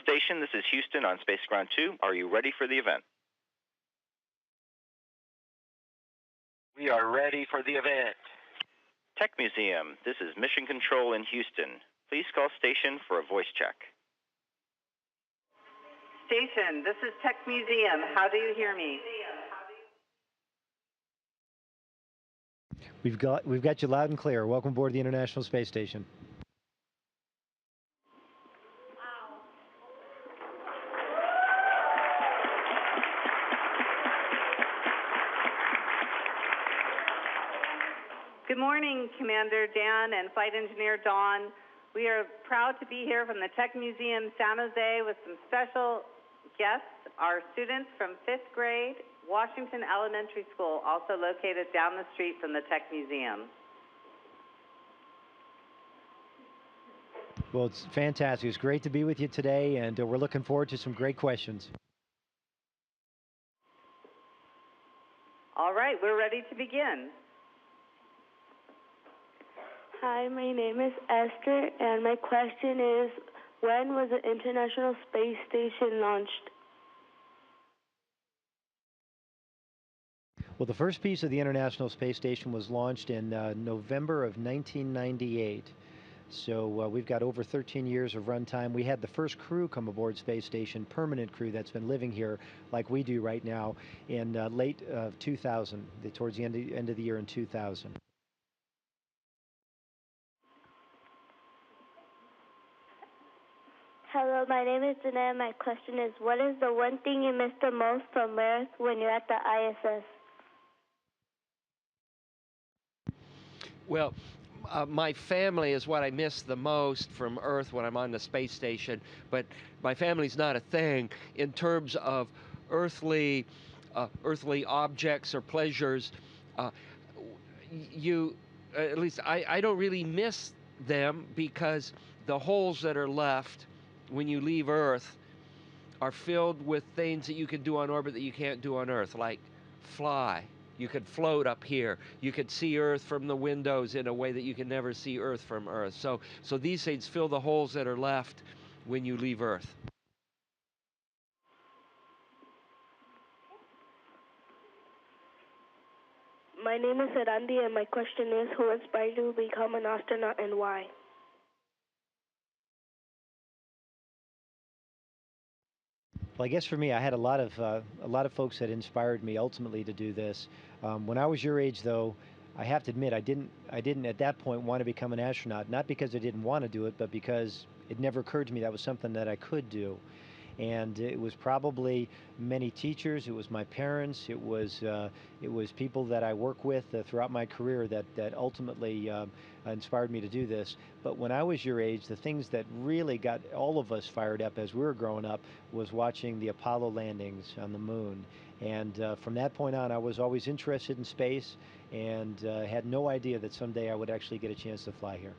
Station, this is Houston on Space Ground 2. Are you ready for the event? We are ready for the event. Tech Museum, this is Mission Control in Houston. Please call station for a voice check. Station, this is Tech Museum. How do you hear me? We've got you loud and clear. Welcome aboard the International Space Station. Good morning, Commander Dan and Flight Engineer Dawn. We are proud to be here from the Tech Museum San Jose with some special guests, our students from 5th grade, Washington Elementary School, also located down the street from the Tech Museum. Well, it's fantastic. It's great to be with you today, and we're looking forward to some great questions. All right, we're ready to begin. Hi, my name is Esther, and my question is, when was the International Space Station launched? Well, the first piece of the International Space Station was launched in November of 1998. So we've got over 13 years of runtime. We had the first crew come aboard Space Station, permanent crew that's been living here like we do right now, in late 2000, towards the end of the year in 2000. Hello, my name is Dana. My question is, what is the one thing you miss the most from Earth when you're at the ISS? Well, my family is what I miss the most from Earth when I'm on the space station, but my family's not a thing in terms of earthly objects or pleasures. At least I don't really miss them, because the holes that are left when you leave Earth are filled with things that you can do on orbit that you can't do on Earth, like fly. You could float up here. You could see Earth from the windows in a way that you can never see Earth from Earth. So these things fill the holes that are left when you leave Earth. My name is Arandi, and my question is, who inspired you to become an astronaut and why? Well, I guess for me, I had a lot of folks that inspired me ultimately to do this. When I was your age, though, I have to admit I didn't at that point want to become an astronaut. Not because I didn't want to do it, but because it never occurred to me that was something that I could do. And it was probably many teachers, it was my parents, it was people that I work with throughout my career that ultimately inspired me to do this. But when I was your age, the things that really got all of us fired up as we were growing up was watching the Apollo landings on the moon. And from that point on, I was always interested in space, and had no idea that someday I would actually get a chance to fly here.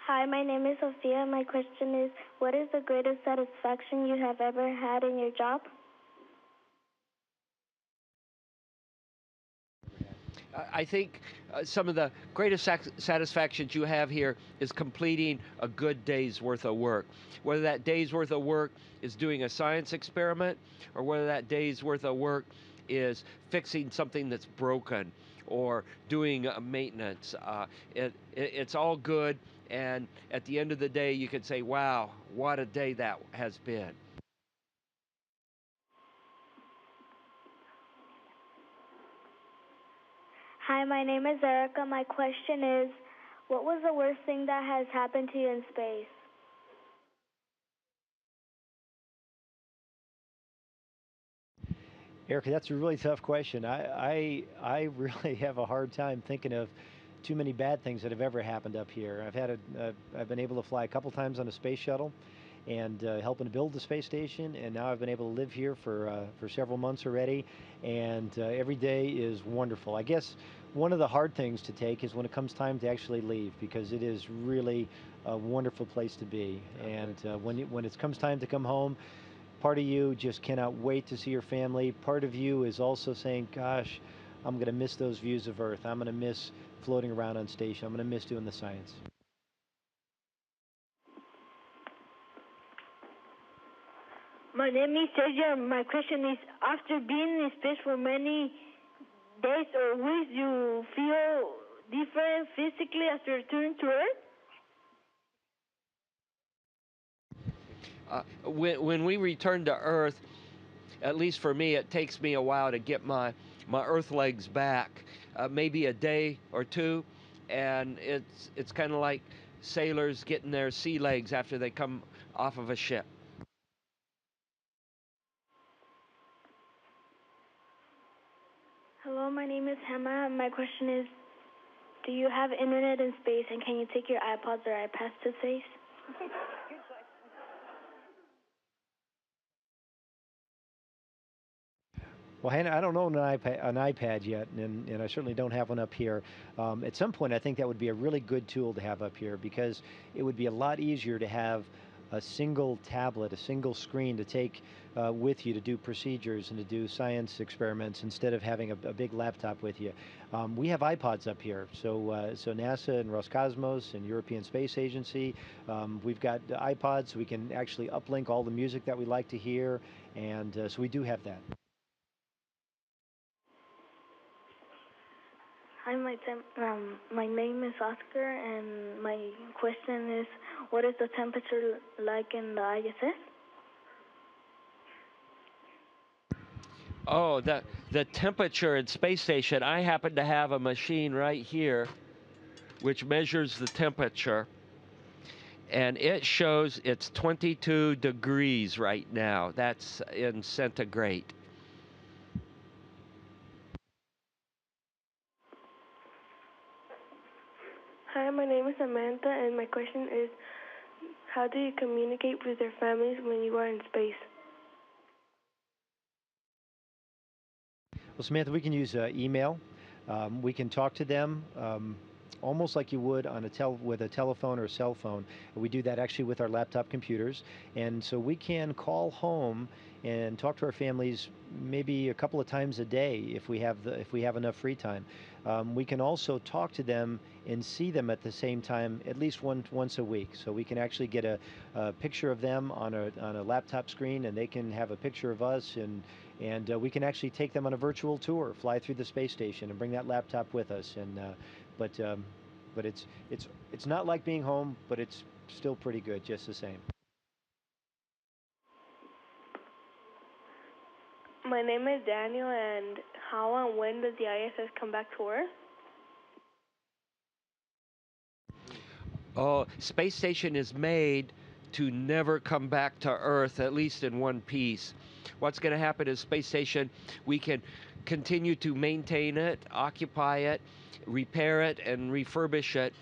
Hi, my name is Sophia. My question is, what is the greatest satisfaction you have ever had in your job? I think some of the greatest satisfactions you have here is completing a good day's worth of work. Whether that day's worth of work is doing a science experiment, or whether that day's worth of work is fixing something that's broken, or doing maintenance. It's all good, and at the end of the day, you can say, wow, what a day that has been. Hi, my name is Erica. My question is, what was the worst thing that has happened to you in space? Erica, that's a really tough question. I really have a hard time thinking of too many bad things that have ever happened up here. I've been able to fly a couple times on a space shuttle, and helping to build the space station, and now I've been able to live here for several months already, and every day is wonderful. I guess one of the hard things to take is when it comes time to actually leave, because it is really a wonderful place to be. And when it comes time to come home, part of you just cannot wait to see your family. Part of you is also saying, gosh, I'm going to miss those views of Earth. I'm going to miss floating around on station. I'm going to miss doing the science. My name is Sergio. My question is, after being in space for many days or weeks, you feel different physically after returning to Earth? When we return to Earth, at least for me, it takes me a while to get my Earth legs back, maybe a day or two, and it's kind of like sailors getting their sea legs after they come off of a ship. Hello, my name is Hema. My question is, do you have internet in space, and can you take your iPods or iPads to space? Well, Hannah, I don't own an iPad yet, and I certainly don't have one up here. At some point, I think that would be a really good tool to have up here because it would be a lot easier to have a single tablet, a single screen to take with you to do procedures and to do science experiments instead of having a big laptop with you. We have iPods up here, so NASA and Roscosmos and European Space Agency, we've got iPods. We can actually uplink all the music that we like to hear, and so we do have that. Hi, my name is Oscar, and my question is, what is the temperature like in the ISS? Oh, the temperature at space station. I happen to have a machine right here which measures the temperature, and it shows it's 22 degrees right now. That's in centigrade. Hi, my name is Samantha, and my question is, how do you communicate with your families when you are in space? Well, Samantha, we can use email. We can talk to them almost like you would on with a telephone or a cell phone. We do that actually with our laptop computers, and so we can call home and talk to our families maybe a couple of times a day if we have enough free time. We can also talk to them and see them at the same time at least once a week. So we can actually get a picture of them on a laptop screen, and they can have a picture of us, and we can actually take them on a virtual tour, fly through the space station, and bring that laptop with us. But it's not like being home, but it's still pretty good just the same. My name is Daniel, and how and when does the ISS come back to Earth? Oh, space station is made to never come back to Earth, at least in one piece. What's going to happen is space station, we can continue to maintain it, occupy it, repair it, and refurbish it.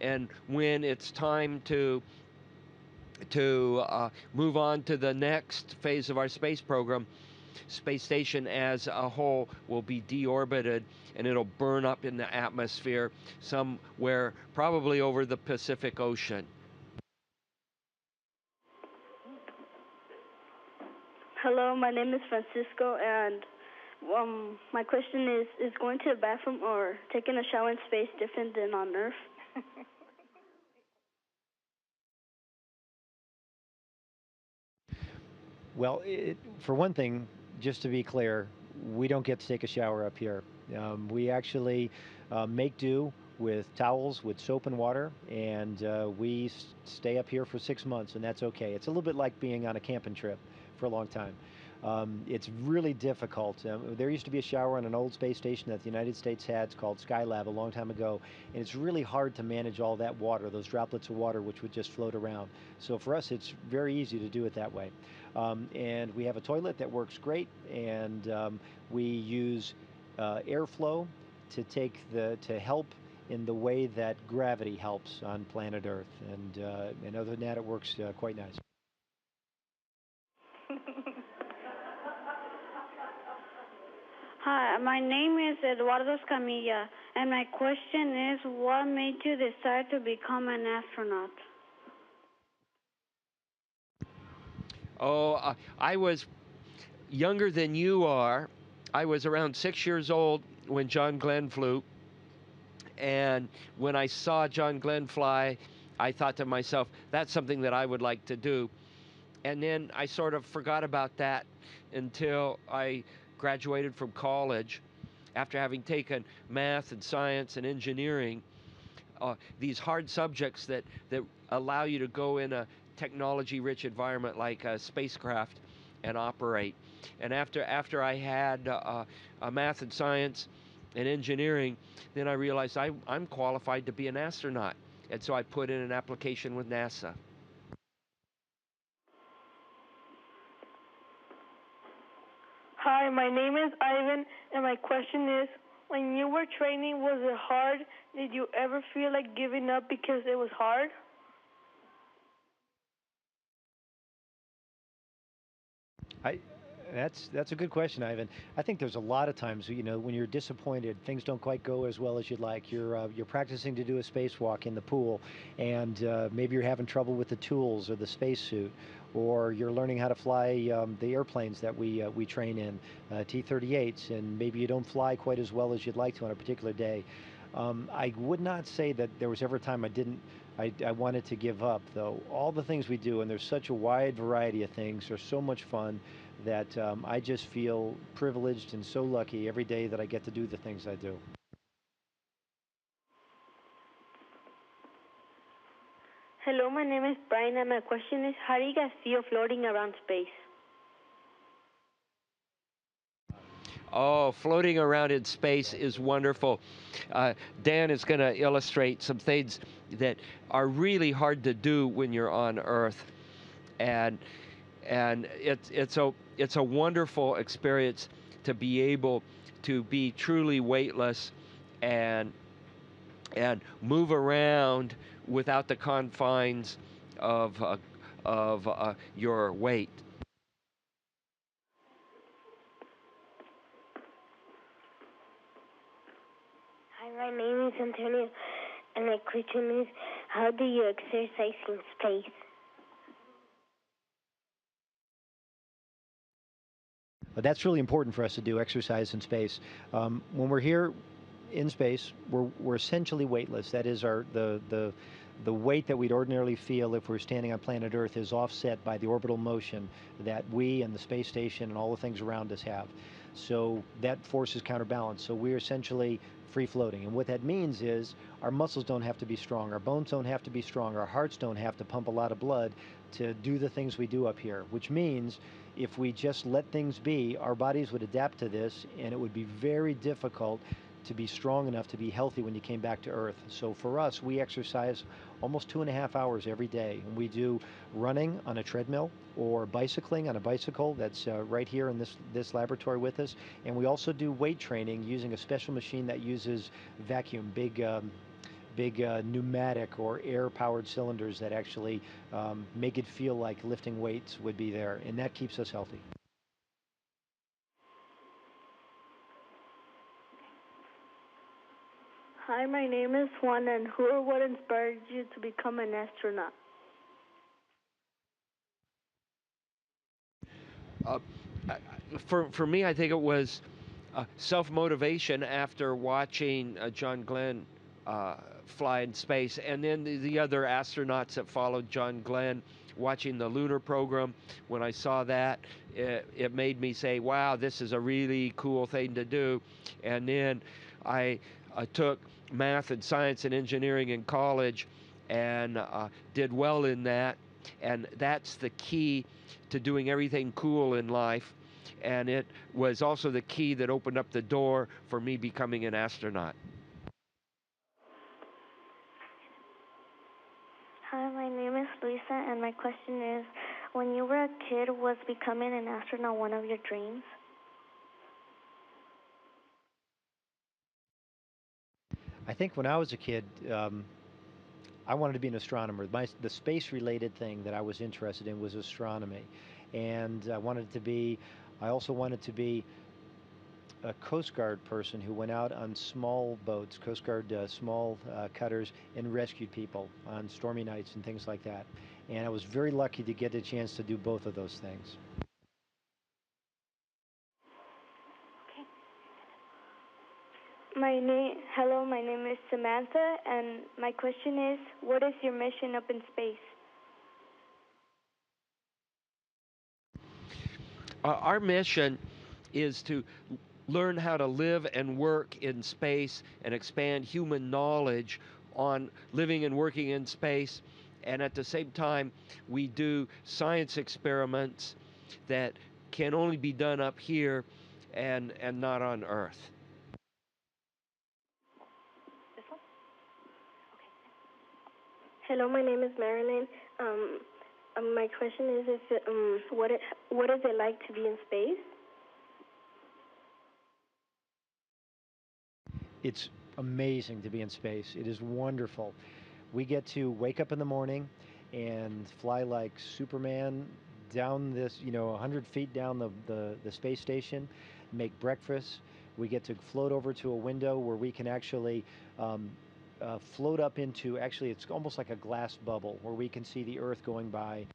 And when it's time to move on to the next phase of our space program, space station as a whole will be deorbited, and it'll burn up in the atmosphere somewhere probably over the Pacific Ocean. Hello, my name is Francisco, and my question is going to the bathroom or taking a shower in space different than on Earth? Well, for one thing, just to be clear, we don't get to take a shower up here. We actually make do with towels, with soap and water, and we stay up here for 6 months, and that's okay. It's a little bit like being on a camping trip for a long time. It's really difficult. There used to be a shower on an old space station that the United States had. It's called Skylab a long time ago, and it's really hard to manage all that water, those droplets of water which would just float around. So for us, it's very easy to do it that way. And we have a toilet that works great, and we use airflow to help in the way that gravity helps on planet Earth. And other than that, it works quite nice. Hi, my name is Eduardo Escamilla, and my question is, what made you decide to become an astronaut? Oh, I was younger than you are. I was around 6 years old when John Glenn flew. And when I saw John Glenn fly, I thought to myself, that's something that I would like to do. And then I sort of forgot about that until I graduated from college after having taken math and science and engineering, these hard subjects that allow you to go in a technology-rich environment like a spacecraft and operate. And after I had math and science and engineering, then I realized I'm qualified to be an astronaut. And so I put in an application with NASA. Hi, my name is Ivan, and my question is, when you were training, was it hard? Did you ever feel like giving up because it was hard? That's a good question, Ivan. I think there's a lot of times, when you're disappointed, things don't quite go as well as you'd like. You're practicing to do a spacewalk in the pool, and maybe you're having trouble with the tools or the spacesuit, or you're learning how to fly the airplanes that we train in, T-38s, and maybe you don't fly quite as well as you'd like to on a particular day. I would not say that there was ever a time I wanted to give up, though. All the things we do, and there's such a wide variety of things, are so much fun that I just feel privileged and so lucky every day that I get to do the things I do. Hello, my name is Brian, and my question is, how do you guys feel floating around space? Oh, floating around in space is wonderful. Dan is going to illustrate some things that are really hard to do when you're on Earth, and it's a wonderful experience to be able to be truly weightless and move around without the confines of your weight. Hi, my name is Antonio, and my question is, how do you exercise in space? But that's really important for us to do, exercise in space. When we're here in space, we're essentially weightless. That is, the weight that we'd ordinarily feel if we're standing on planet Earth is offset by the orbital motion that we and the space station and all the things around us have. So that force is counterbalanced. So we're essentially free floating. And what that means is our muscles don't have to be strong, our bones don't have to be strong, our hearts don't have to pump a lot of blood to do the things we do up here, which means if we just let things be, our bodies would adapt to this, and it would be very difficult to be strong enough to be healthy when you came back to Earth. So for us, we exercise almost 2.5 hours every day, and we do running on a treadmill or bicycling on a bicycle that's right here in this laboratory with us, and we also do weight training using a special machine that uses vacuum, big pneumatic or air-powered cylinders that actually make it feel like lifting weights would be there, and that keeps us healthy. Hi, my name is Juan, and who or what inspired you to become an astronaut? For me, I think it was self-motivation after watching John Glenn fly in space, and then the other astronauts that followed John Glenn, watching the lunar program. When I saw that, it made me say, wow, this is a really cool thing to do. And then I took math and science and engineering in college and did well in that. And that's the key to doing everything cool in life. And it was also the key that opened up the door for me becoming an astronaut. Hi, my name is Luisa, and my question is, when you were a kid, was becoming an astronaut one of your dreams? I think when I was a kid, I wanted to be an astronomer. The space-related thing that I was interested in was astronomy, and I also wanted to be a Coast Guard person who went out on small boats, Coast Guard small cutters, and rescued people on stormy nights and things like that. And I was very lucky to get a chance to do both of those things. Hello, my name is Samantha, and my question is, what is your mission up in space? Our mission is to learn how to live and work in space and expand human knowledge on living and working in space. And at the same time, we do science experiments that can only be done up here and not on Earth. This one? Okay. Hello, my name is Marilyn. My question is, what is it like to be in space? It's amazing to be in space. It is wonderful. We get to wake up in the morning and fly like Superman down this, 100 feet down the space station, make breakfast. We get to float over to a window where we can actually float up into, actually, it's almost like a glass bubble where we can see the Earth going by.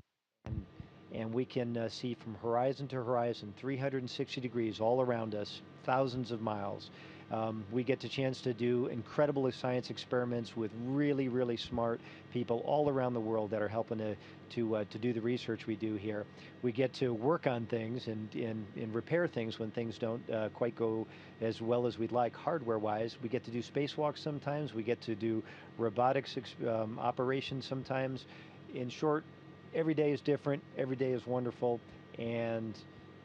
And we can see from horizon to horizon, 360 degrees all around us, thousands of miles. We get the chance to do incredible science experiments with really, really smart people all around the world that are helping to do the research we do here. We get to work on things and repair things when things don't quite go as well as we'd like hardware-wise. We get to do spacewalks sometimes. We get to do robotics operations sometimes. In short, every day is different. Every day is wonderful. And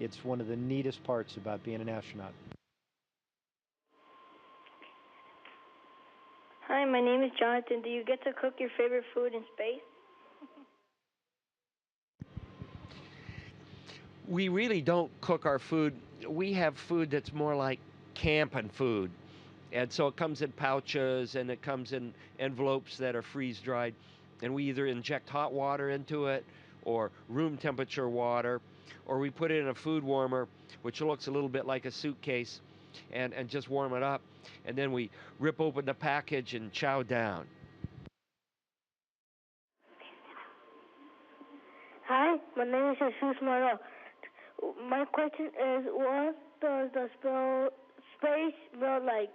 it's one of the neatest parts about being an astronaut. Hi, my name is Jonathan. Do you get to cook your favorite food in space? We really don't cook our food. We have food that's more like camping food. And so it comes in pouches and it comes in envelopes that are freeze-dried. And we either inject hot water into it or room temperature water, or we put it in a food warmer, which looks a little bit like a suitcase, and just warm it up. And then we rip open the package and chow down. Hi, my name is Jesus Maro. My question is, what does the space smell like?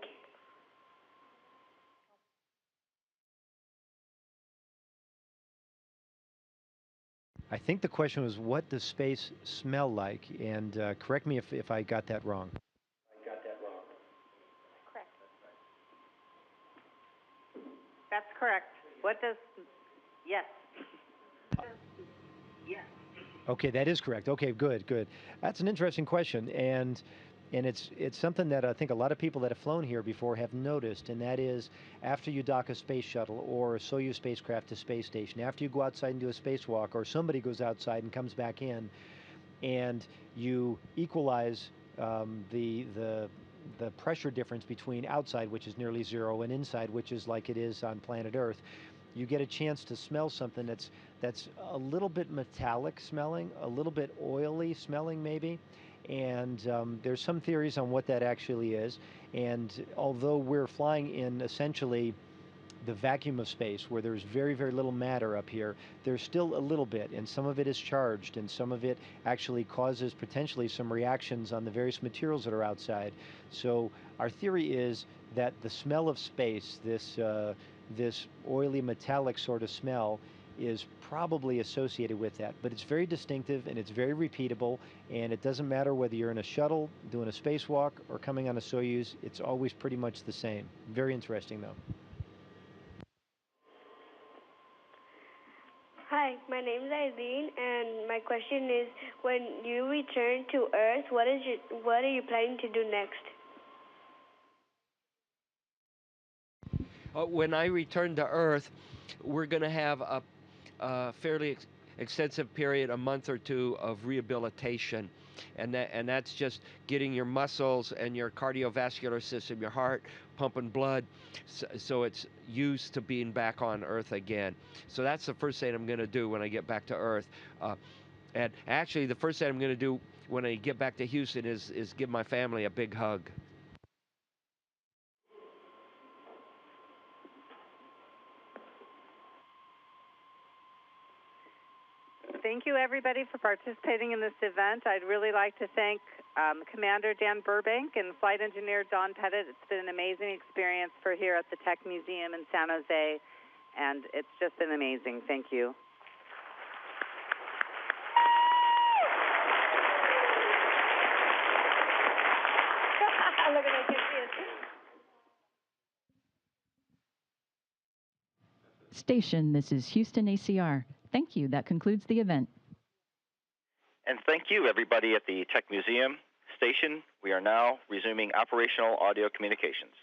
I think the question was, what does space smell like? And correct me if I got that wrong. Correct. That's correct. What does, yes. Yes. Okay, that is correct. Okay, good. That's an interesting question, and it's something that I think a lot of people that have flown here before have noticed, and that is after you dock a space shuttle or a Soyuz spacecraft to space station, after you go outside and do a spacewalk, or somebody goes outside and comes back in, and you equalize the pressure difference between outside, which is nearly zero, and inside, which is like it is on planet Earth. You get a chance to smell something that's a little bit metallic smelling, a little bit oily smelling maybe, and there's some theories on what that actually is. And although we're flying in essentially the vacuum of space, where there's very, very little matter up here, there's still a little bit, and some of it is charged, and some of it actually causes potentially some reactions on the various materials that are outside. So our theory is that the smell of space, this oily metallic sort of smell, is probably associated with that. But it's very distinctive and it's very repeatable, and it doesn't matter whether you're in a shuttle, doing a spacewalk, or coming on a Soyuz, it's always pretty much the same. Very interesting though. Hi, my name is Aileen, and my question is, when you return to Earth, what are you planning to do next? When I return to Earth, we're going to have a fairly extensive period, a month or two of rehabilitation, and that's just getting your muscles and your cardiovascular system, your heart pumping blood, so it's used to being back on Earth again. So that's the first thing I'm going to do when I get back to Earth. And actually, the first thing I'm going to do when I get back to Houston is give my family a big hug. Thank you, everybody, for participating in this event. I'd really like to thank Commander Dan Burbank and Flight Engineer Don Pettit. It's been an amazing experience for here at the Tech Museum in San Jose, and it's just been amazing. Thank you. Look at that, Station, this is Houston ACR. Thank you. That concludes the event. And thank you, everybody at the Tech Museum. Station, we are now resuming operational audio communications.